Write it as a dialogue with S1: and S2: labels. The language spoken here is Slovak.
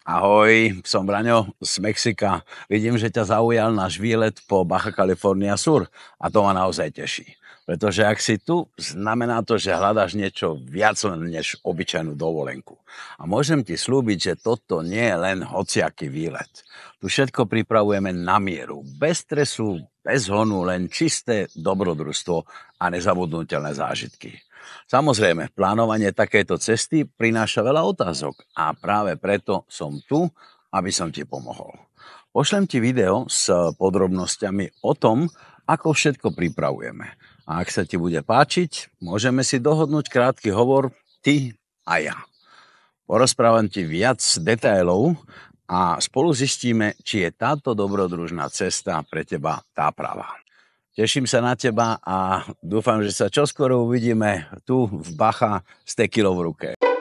S1: Ahoj, som Braňo z Mexika. Vidím, že ťa zaujal náš výlet po Baja California Sur a to ma naozaj teší. Pretože ak si tu, znamená to, že hľadáš niečo viac len než obyčajnú dovolenku. A môžem ti slúbiť, že toto nie je len hociaký výlet. Tu všetko pripravujeme na mieru, bez stresu, bez honu, len čisté dobrodružstvo a nezabudnutelné zážitky. Samozrejme, plánovanie takejto cesty prináša veľa otázok a práve preto som tu, aby som ti pomohol. Pošlem ti video s podrobnosťami o tom, ako všetko pripravujeme. A ak sa ti bude páčiť, môžeme si dohodnúť krátky hovor ty a ja. Porozprávam ti viac detailov a spolu zistíme, či je táto dobrodružná cesta pre teba tá pravá. Teším sa na teba a dúfam, že sa čoskoro uvidíme tu v Baja s tekilou v ruke.